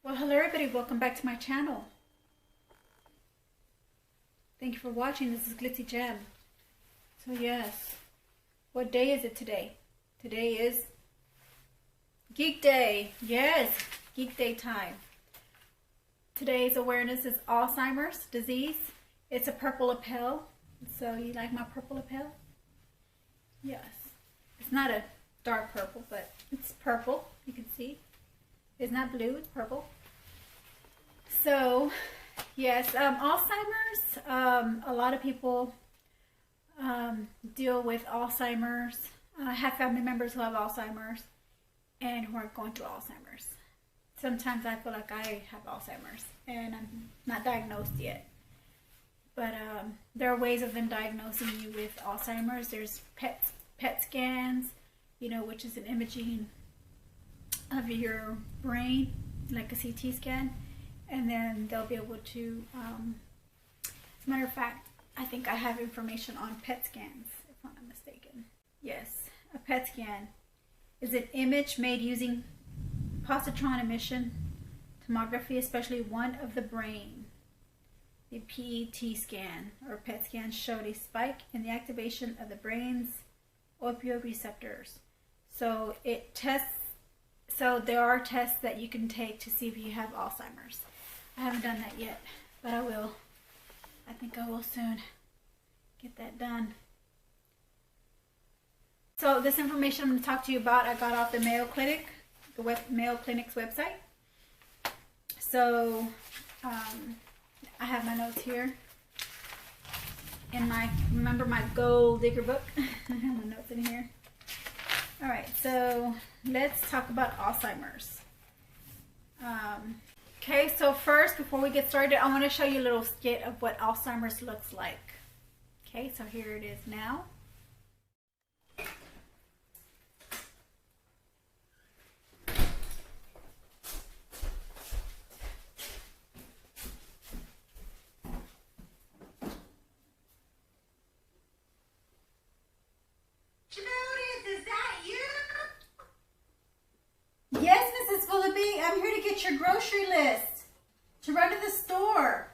Well, hello everybody, welcome back to my channel. Thank you for watching. This is Glitzzy Gem. So yes, what day is it today? Today is Geek Day. Yes, Geek Day time. Today's awareness is Alzheimer's disease. It's a purple lapel. So you like my purple lapel? Yes. It's not a dark purple, but it's purple. You can see. It's not blue, it's purple. So, yes, Alzheimer's, a lot of people deal with Alzheimer's. I have family members who have Alzheimer's and who are going through Alzheimer's. Sometimes I feel like I have Alzheimer's and I'm not diagnosed yet. But there are ways of them diagnosing you with Alzheimer's. There's PET scans, you know, which is an imaging of your brain, like a CT scan. And then they'll be able to, as a matter of fact, I think I have information on PET scans, if I'm not mistaken. Yes, a PET scan is an image made using positron emission tomography, especially one of the brain. The PET scan or PET scan showed a spike in the activation of the brain's opioid receptors. So it tests. So there are tests that you can take to see if you have Alzheimer's. I haven't done that yet, but I will. I think I will soon get that done. So this information I'm going to talk to you about, I got off the Mayo Clinic, the Mayo Clinic's website. So I have my notes here in my, remember my Gold Digger book? I have my notes in here. All right, so let's talk about Alzheimer's. Okay, so first, before we get started, I want to show you a little skit of what Alzheimer's looks like. Okay, so here it is now. Yes, Mrs. Willoughby, I'm here to get your grocery list to run to the store.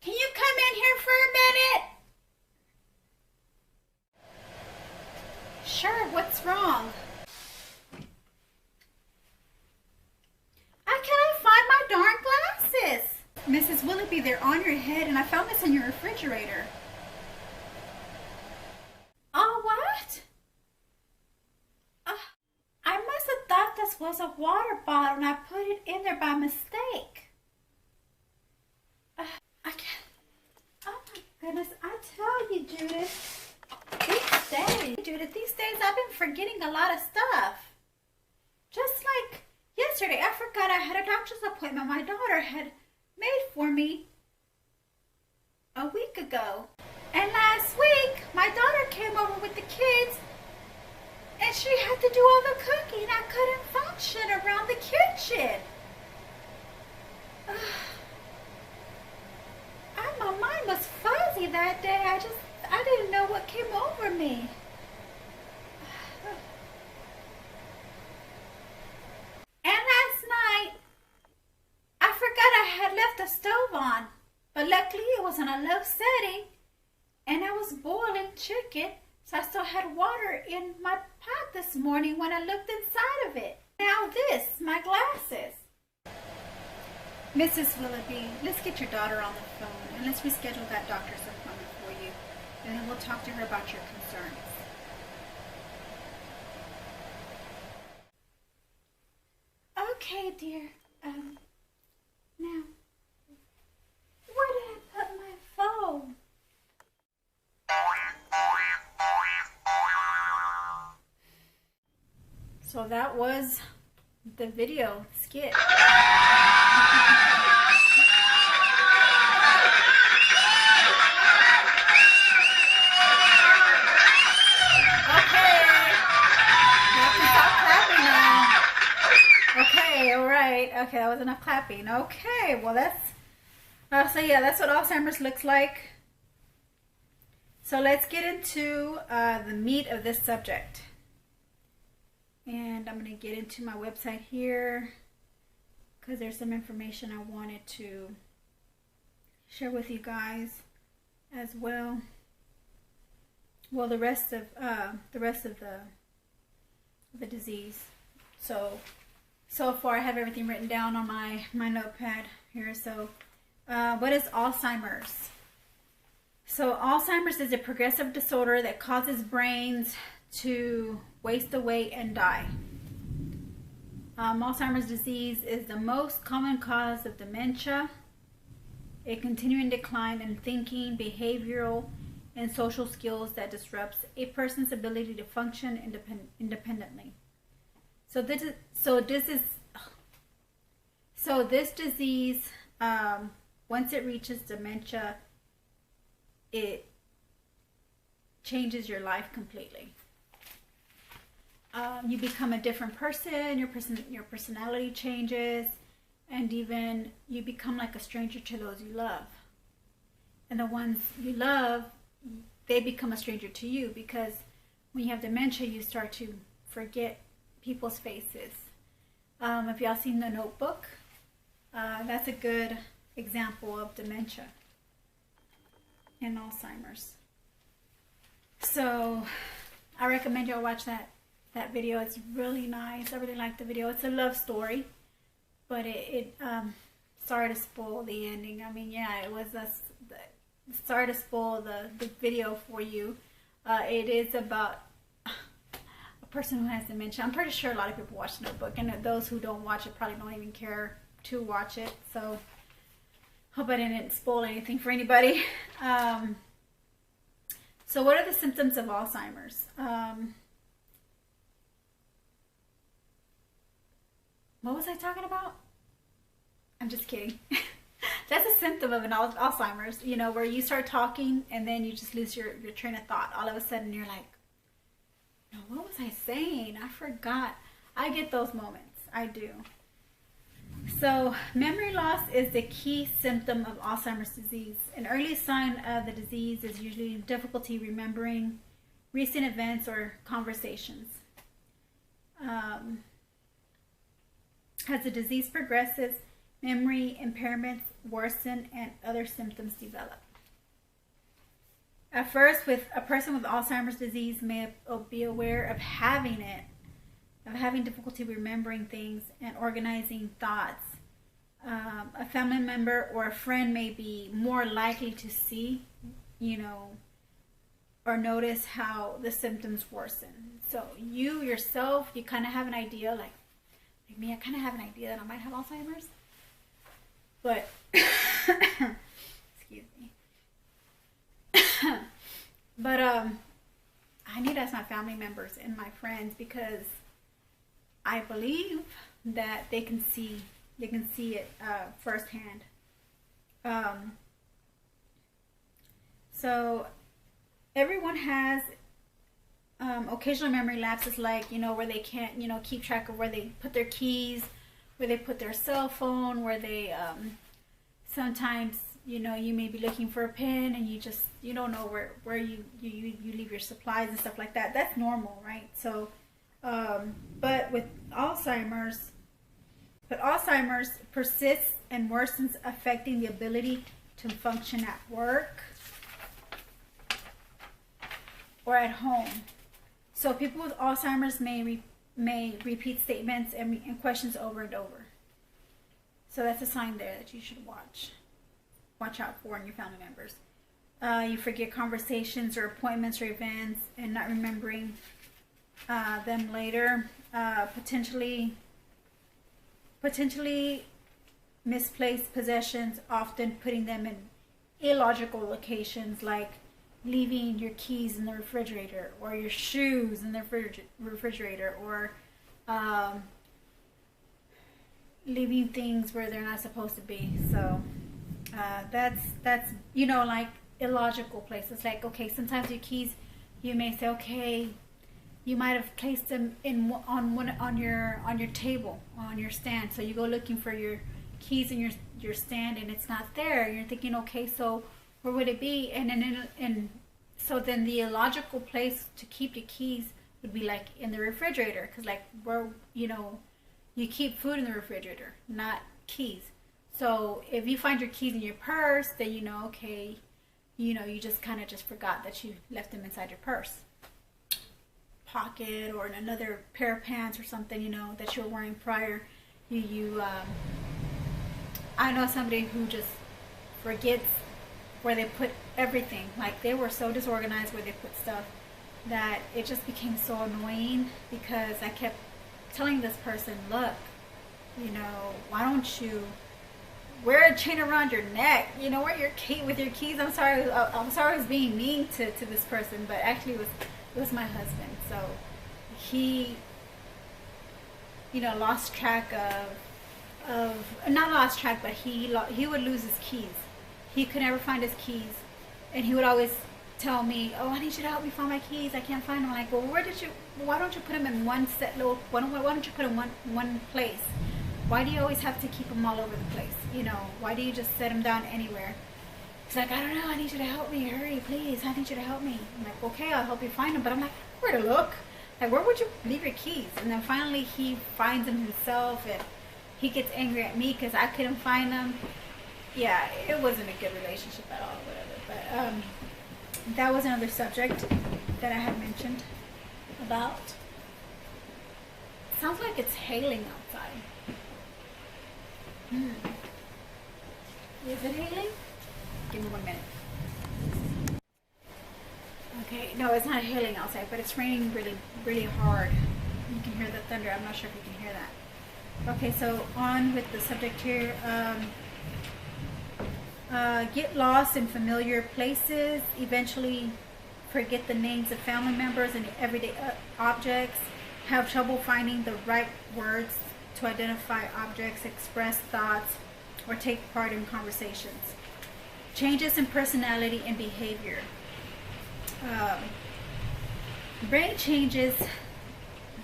Can you come in here for a minute? Sure, what's wrong? Mrs. Willoughby, they're on your head, and I found this in your refrigerator. Oh, what? I must have thought this was a water bottle, and I put it in there by mistake. I can't. Oh my goodness! I tell you, Judith. These days I've been forgetting a lot of stuff. Just like yesterday, I forgot I had a doctor's appointment my daughter had made for me a week ago. And last week, my daughter came over with the kids and she had to do all the cooking. I couldn't function around the kitchen. My mind was fuzzy that day. I didn't know what came over me. And last night, I forgot I had left the stove on, but luckily it was on a low setting and I was boiling chicken, so I still had water in my pot this morning when I looked inside of it. Now this, my glasses. Mrs. Willoughby, let's get your daughter on the phone and let's reschedule that doctor's appointment for you, and then we'll talk to her about your concerns. Okay, dear. Now, where did I put my phone? So that was the video skit. Okay, all right, Okay, that was enough clapping. Okay, well that's so yeah, that's what Alzheimer's looks like. So let's get into the meat of this subject. And I'm going to get into my website here because there's some information I wanted to share with you guys as well. Well, the rest of the disease. So far I have everything written down on my notepad here. So what is Alzheimer's? So Alzheimer's is a progressive disorder that causes brains to waste away and die. Alzheimer's disease is the most common cause of dementia, a continuing decline in thinking, behavioral, and social skills that disrupts a person's ability to function independently. So this disease, once it reaches dementia, it changes your life completely. You become a different person. Your personality changes, and even you become like a stranger to those you love. And the ones you love, they become a stranger to you, because when you have dementia, you start to forget people's faces. If y'all seen The Notebook, that's a good example of dementia and Alzheimer's. So I recommend y'all watch that video. It's really nice. I really like the video. It's a love story, but it sorry to spoil the ending. I mean, yeah, it was sorry to spoil the video for you. It is about a person who has dementia. I'm pretty sure a lot of people watch The Notebook, and those who don't watch it probably don't even care to watch it. So hope I didn't spoil anything for anybody. So what are the symptoms of Alzheimer's? What was I talking about? I'm just kidding. That's a symptom of an Alzheimer's, you know, where you start talking and then you just lose your train of thought. All of a sudden you're like, no, what was I saying? I forgot. I get those moments. I do. So memory loss is the key symptom of Alzheimer's disease. An early sign of the disease is usually difficulty remembering recent events or conversations. As the disease progresses, memory impairments worsen and other symptoms develop. At first, a person with Alzheimer's disease may be aware of having it, of having difficulty remembering things and organizing thoughts. A family member or a friend may be more likely to see, you know, or notice how the symptoms worsen. So you yourself, you kind of have an idea, like me, I kind of have an idea that I might have Alzheimer's. But, excuse me. But I need to ask my family members and my friends, because I believe that they can see it firsthand. So everyone has occasional memory lapses, like, you know, where they can't, you know, keep track of where they put their keys, where they put their cell phone, where they sometimes, you know, you may be looking for a pen and you don't know where you leave your supplies and stuff like that. That's normal, right? So but Alzheimer's persists and worsens, affecting the ability to function at work or at home. So people with Alzheimer's may repeat statements and questions over and over. So that's a sign there that you should watch out for in your family members. You forget conversations or appointments or events and not remembering them later. Potentially misplaced possessions, often putting them in illogical locations, like leaving your keys in the refrigerator, or your shoes in the refrigerator, or leaving things where they're not supposed to be. So that's you know, like illogical places. Like, okay, sometimes your keys, you may say, okay, you might have placed them in on your table, on your stand. So you go looking for your keys in your stand, and it's not there. You're thinking, okay, so where would it be? And so then the logical place to keep your keys would be like in the refrigerator, because like where you keep food in the refrigerator, not keys. So if you find your keys in your purse, then okay, you just kind of just forgot that you left them inside your purse, pocket, or in another pair of pants or something, that you were wearing prior. I know somebody who just forgets where they put everything. Like, they were so disorganized where they put stuff that it just became so annoying, because I kept telling this person, look, why don't you wear a chain around your neck, wear your key with your keys. I'm sorry I was being mean to this person, but actually it was my husband. So he lost track of not lost track, but he would lose his keys. He could never find his keys, and he would always tell me, oh, I need you to help me find my keys, I can't find them. I'm like, well, why don't you put them in one set, why don't you put them in one place? Why do you always have to keep them all over the place? Why do you just set them down anywhere? He's like, I don't know, I need you to help me, hurry, please, I need you to help me. I'm like, okay, I'll help you find them, but I'm like, where to look? Like, where would you leave your keys? And then finally he finds them himself, and he gets angry at me because I couldn't find them. Yeah, it wasn't a good relationship at all, whatever. But that was another subject that I had mentioned about. Sounds like it's hailing outside. Is it hailing? Give me 1 minute. Okay, no, it's not hailing outside, but it's raining really, really hard. You can hear the thunder. I'm not sure if you can hear that. Okay, so on with the subject here. Get lost in familiar places. Eventually forget the names of family members and everyday objects. Have trouble finding the right words to identify objects, express thoughts, or take part in conversations. Changes in personality and behavior. Brain changes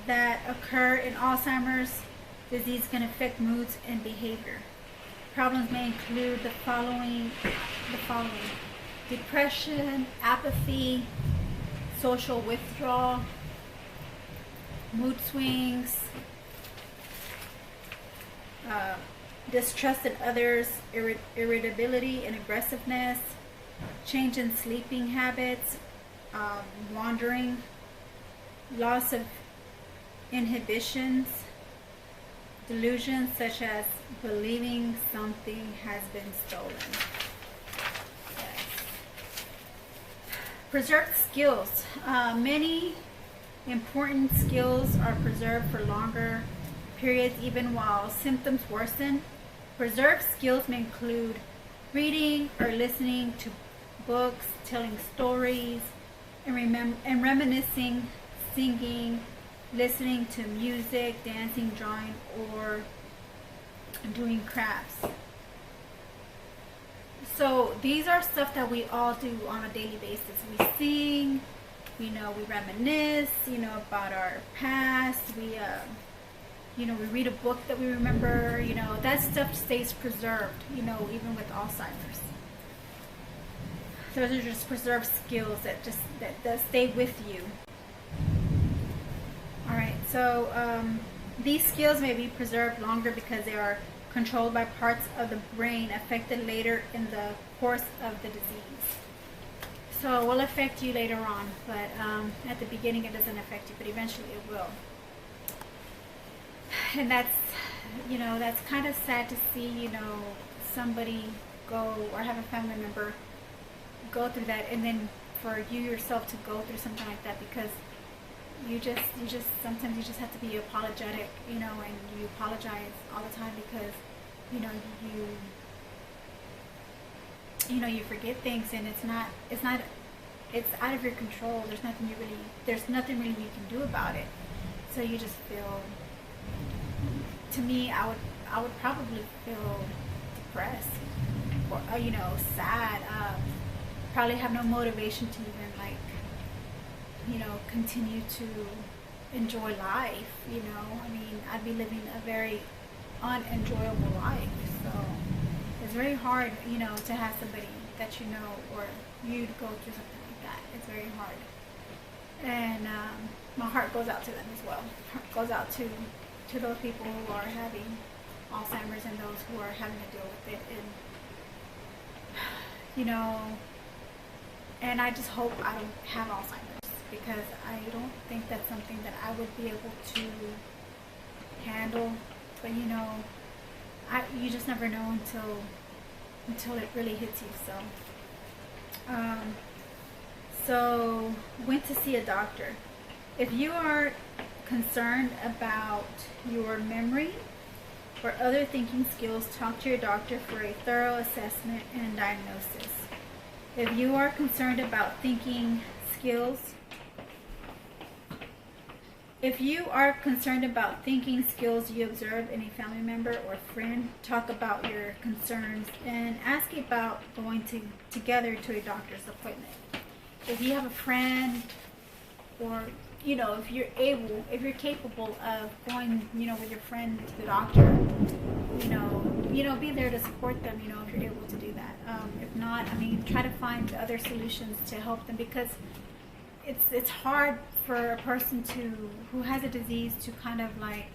that occur in Alzheimer's disease can affect moods and behavior. Problems may include the following: depression, apathy, social withdrawal, mood swings, distrust in others, irritability and aggressiveness, change in sleeping habits, wandering, loss of inhibitions, delusions such as believing something has been stolen. Yes. Preserved skills. Many important skills are preserved for longer periods even while symptoms worsen. Preserved skills may include reading or listening to books, telling stories, and reminiscing, singing, listening to music, dancing, drawing, or doing crafts. So these are stuff that we all do on a daily basis. We sing, we reminisce, about our past. We read a book that we remember. That stuff stays preserved. Even with Alzheimer's. Those are just preserved skills that stay with you. Alright, so these skills may be preserved longer because they are controlled by parts of the brain affected later in the course of the disease. So it will affect you later on, but at the beginning it doesn't affect you, but eventually it will. And that's kind of sad to see, somebody go, or have a family member go through that, and then for you yourself to go through something like that, because you just sometimes you just have to be apologetic, and you apologize all the time because you forget things, and it's out of your control. There's nothing really you can do about it. So you just feel, to me, I would probably feel depressed, or sad, probably have no motivation to even you know, continue to enjoy life, you know. I mean, I'd be living a very unenjoyable life. So it's very hard, you know, to have somebody that you know or you to go through something like that. It's very hard. And my heart goes out to them as well. Heart goes out to those people who are having Alzheimer's and those who are having to deal with it. And, you know, and I just hope I don't have Alzheimer's, because I don't think that's something that I would be able to handle. But, you know, you just never know until it really hits you. So went to see a doctor. If you are concerned about your memory or other thinking skills, talk to your doctor for a thorough assessment and diagnosis. If you are concerned about thinking skills, you observe in a family member or friend, talk about your concerns and ask about going together to a doctor's appointment. If you have a friend, or, you know, if you're capable of going, you know, with your friend to the doctor, you know, be there to support them, you know, if you're able to do that. If not, I mean, try to find other solutions to help them, because it's hard for a person who has a disease to kind of like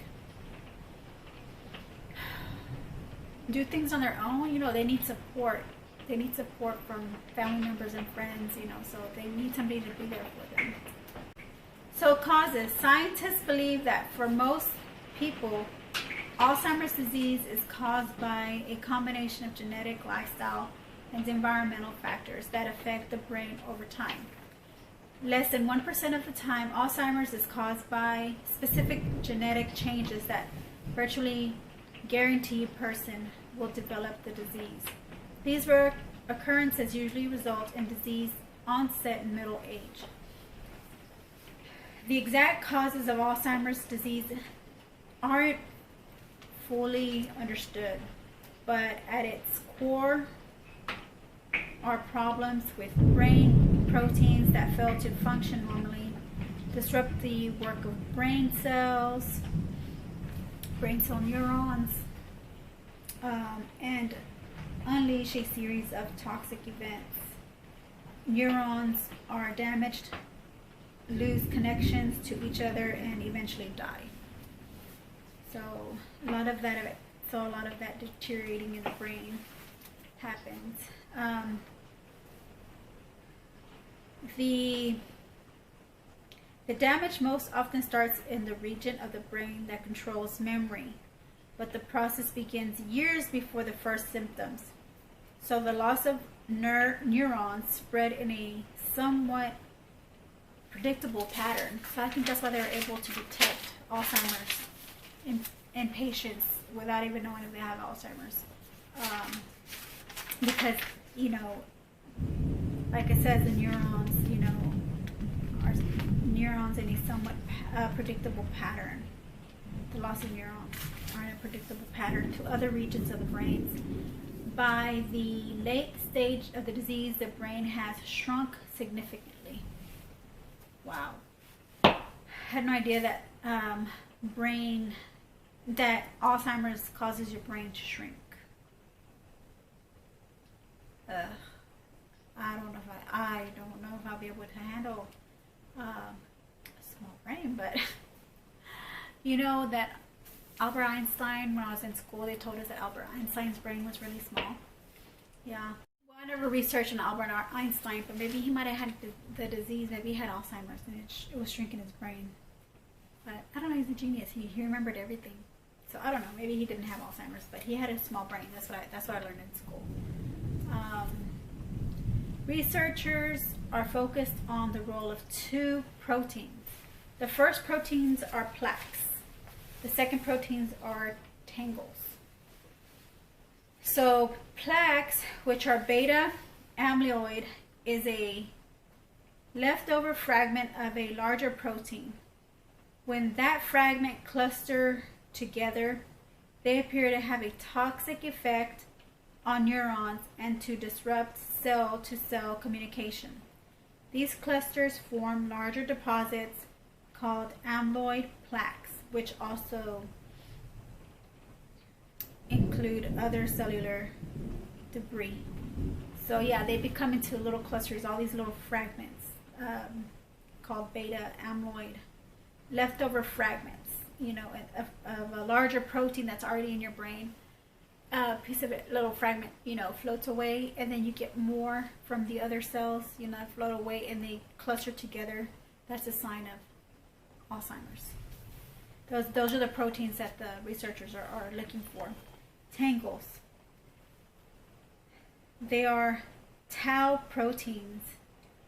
do things on their own. You know, they need support. They need support from family members and friends, you know, so they need somebody to be there for them. So causes. Scientists believe that for most people, Alzheimer's disease is caused by a combination of genetic, lifestyle, and environmental factors that affect the brain over time. Less than 1% of the time, Alzheimer's is caused by specific genetic changes that virtually guarantee a person will develop the disease. These rare occurrences usually result in disease onset in middle age. The exact causes of Alzheimer's disease aren't fully understood, but at its core are problems with brain proteins that fail to function normally, disrupt the work of brain cell neurons, and unleash a series of toxic events. Neurons are damaged, lose connections to each other, and eventually die. So a lot of that deteriorating in the brain happens. The damage most often starts in the region of the brain that controls memory, but the process begins years before the first symptoms. So the loss of neurons spread in a somewhat predictable pattern. So I think that's why they were able to detect Alzheimer's in patients without even knowing if they have Alzheimer's. Because, you know, like I said, the neurons, you know, are neurons in a somewhat predictable pattern. The loss of neurons are in a predictable pattern to other regions of the brain. By the late stage of the disease, the brain has shrunk significantly. Wow. I had no idea that that Alzheimer's causes your brain to shrink. I don't know if I'll be able to handle a small brain, but you know that Albert Einstein, when I was in school, they told us that Albert Einstein's brain was really small. Yeah. Well, I never researched on Albert Einstein, but maybe he might have had the disease. Maybe he had Alzheimer's, and it was shrinking his brain. But I don't know. He's a genius. He remembered everything. So I don't know. Maybe he didn't have Alzheimer's, but he had a small brain. That's what I learned in school. Researchers are focused on the role of two proteins. The first proteins are plaques. The second proteins are tangles. So plaques, which are beta amyloid, is a leftover fragment of a larger protein. When that fragment cluster together, they appear to have a toxic effect on neurons and to disrupt cell-to-cell communication. These clusters form larger deposits called amyloid plaques, which also include other cellular debris. So yeah, they become into little clusters, all these little fragments called beta amyloid, leftover fragments, you know, of a larger protein that's already in your brain. A piece of it, little fragment, you know, floats away, and then you get more from the other cells, you know, float away, and they cluster together. That's a sign of Alzheimer's. Those are the proteins that the researchers are looking for. Tangles. They are tau proteins.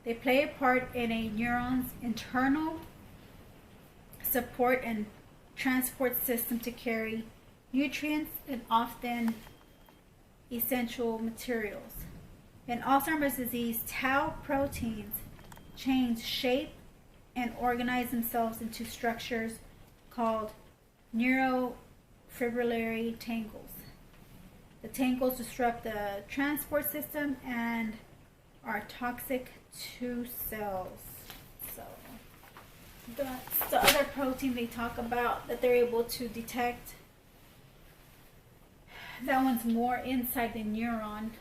They play a part in a neuron's internal support and transport system to carry nutrients and often essential materials. In Alzheimer's disease, tau proteins change shape and organize themselves into structures called neurofibrillary tangles. The tangles disrupt the transport system and are toxic to cells. So that's the other protein they talk about that they're able to detect. That one's more inside the neuron,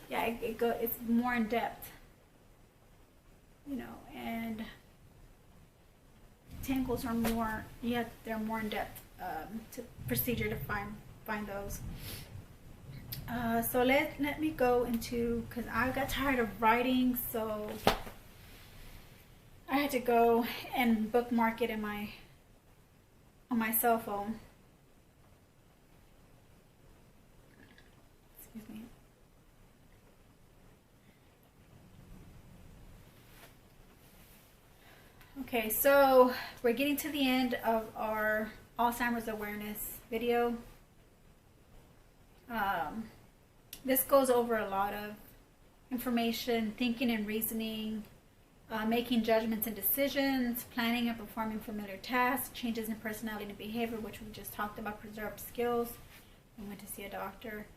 yeah, it's more in depth, you know, and tangles are more, yeah, they're more in depth procedure to find those. So let me go into, because I got tired of writing, so I had to go and bookmark it on my cell phone. Excuse me. Okay, so we're getting to the end of our Alzheimer's awareness video. This goes over a lot of information, thinking and reasoning, making judgments and decisions, planning and performing familiar tasks, changes in personality and behavior, which we just talked about, preserved skills. We went to see a doctor.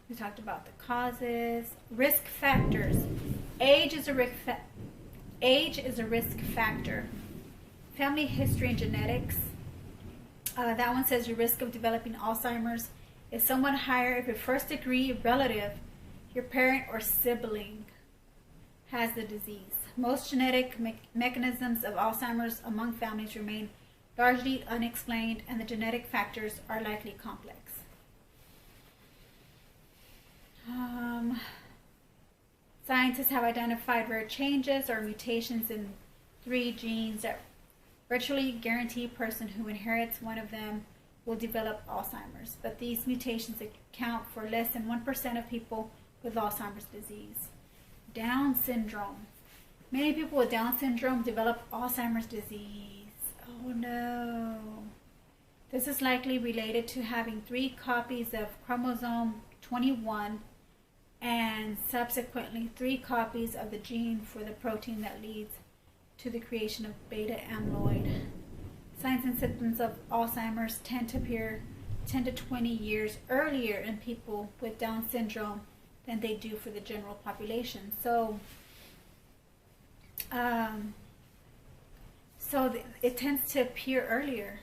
We talked about the causes, risk factors. Age is a risk factor. Family history and genetics. That one says your risk of developing Alzheimer's is somewhat higher if your first degree relative, your parent or sibling, has the disease. Most genetic mechanisms of Alzheimer's among families remain largely unexplained, and the genetic factors are likely complex. Scientists have identified rare changes or mutations in 3 genes that virtually guarantee a person who inherits one of them will develop Alzheimer's, but these mutations account for less than 1% of people with Alzheimer's disease. Down syndrome. Many people with Down syndrome develop Alzheimer's disease. Oh no. This is likely related to having 3 copies of chromosome 21 and subsequently 3 copies of the gene for the protein that leads to the creation of beta amyloid. Signs and symptoms of Alzheimer's tend to appear 10 to 20 years earlier in people with Down syndrome than they do for the general population. So it tends to appear earlier,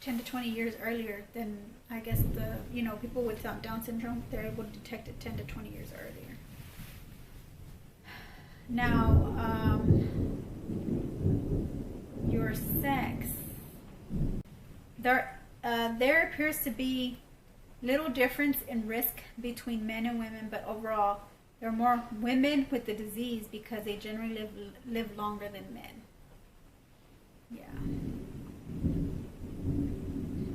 10 to 20 years earlier than, I guess, the, you know, people with Down syndrome, they're able to detect it 10 to 20 years earlier. Now, your sex. There appears to be little difference in risk between men and women, but overall, there are more women with the disease because they generally live longer than men. Yeah.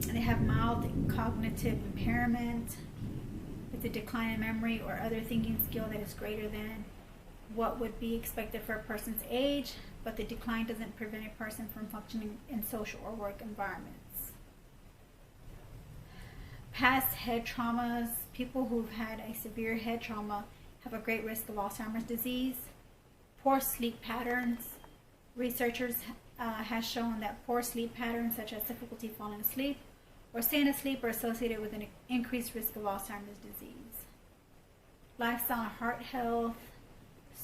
And they have mild cognitive impairment with a decline in memory or other thinking skill that is greater than what would be expected for a person's age, but the decline doesn't prevent a person from functioning in social or work environments. Past head traumas. People who've had a severe head trauma have a great risk of Alzheimer's disease. Poor sleep patterns. Researchers have shown that poor sleep patterns, such as difficulty falling asleep or staying asleep, are associated with an increased risk of Alzheimer's disease. lifestyle, and heart health.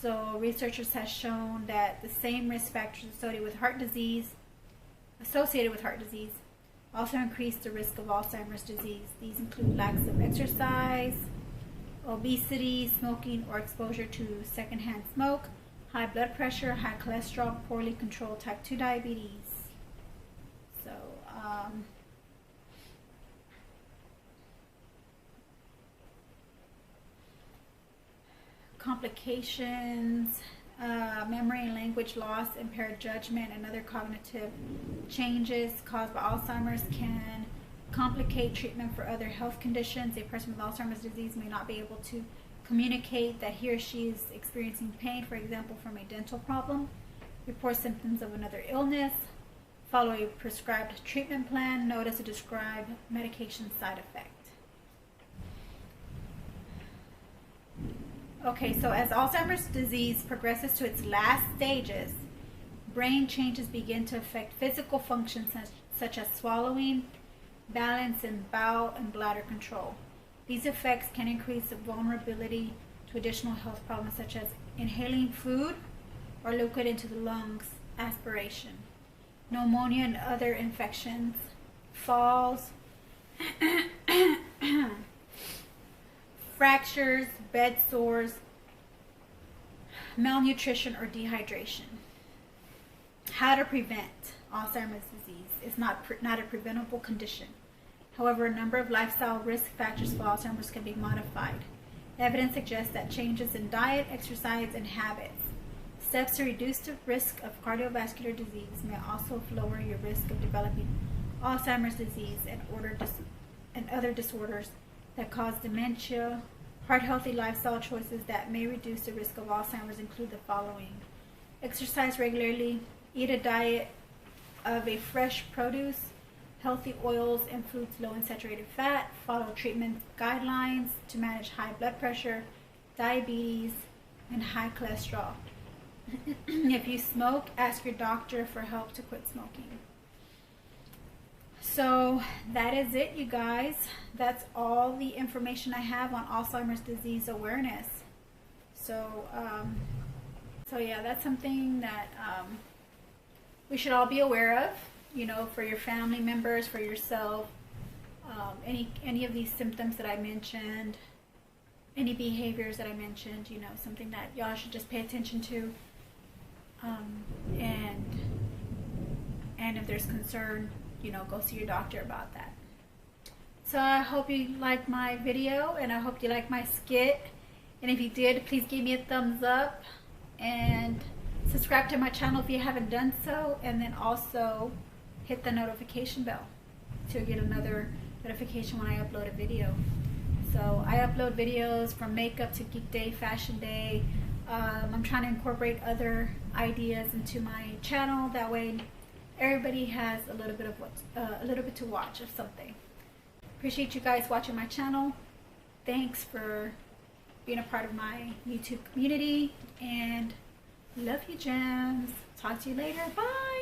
So researchers have shown that the same risk factors associated with heart disease also increase the risk of Alzheimer's disease. These include lack of exercise, obesity, smoking or exposure to secondhand smoke, high blood pressure, high cholesterol, poorly controlled type 2 diabetes. So, complications, memory and language loss, impaired judgment, and other cognitive changes caused by Alzheimer's can complicate treatment for other health conditions. A person with Alzheimer's disease may not be able to communicate that he or she is experiencing pain, for example, from a dental problem, report symptoms of another illness, follow a prescribed treatment plan, notice a described medication side effect. Okay, so as Alzheimer's disease progresses to its last stages, brain changes begin to affect physical functions such as swallowing, balance, and bowel and bladder control. These effects can increase the vulnerability to additional health problems such as inhaling food or liquid into the lungs, aspiration, pneumonia and other infections, falls, fractures, bed sores, malnutrition, or dehydration. How to prevent Alzheimer's disease is not a preventable condition. However, a number of lifestyle risk factors for Alzheimer's can be modified. Evidence suggests that changes in diet, exercise, and habits, steps to reduce the risk of cardiovascular disease, may also lower your risk of developing Alzheimer's disease and other disorders that cause dementia. Heart-healthy lifestyle choices that may reduce the risk of Alzheimer's include the following: exercise regularly, eat a diet of a fresh produce, healthy oils and foods low in saturated fat, follow treatment guidelines to manage high blood pressure, diabetes, and high cholesterol. If you smoke, ask your doctor for help to quit smoking. So that is it, you guys. That's all the information I have on Alzheimer's disease awareness. So yeah, that's something that we should all be aware of, you know, for your family members, for yourself, any of these symptoms that I mentioned, any behaviors that I mentioned, you know, something that y'all should just pay attention to, and if there's concern, you know, go see your doctor about that. So I hope you liked my video, and I hope you liked my skit, and if you did, please give me a thumbs up and subscribe to my channel if you haven't done so, and then also hit the notification bell to get another notification when I upload a video. So I upload videos from makeup to Geek Day, Fashion Day. I'm trying to incorporate other ideas into my channel, that way everybody has a little bit to watch of something. Appreciate you guys watching my channel. Thanks for being a part of my YouTube community, and love you, gems. Talk to you later. Bye.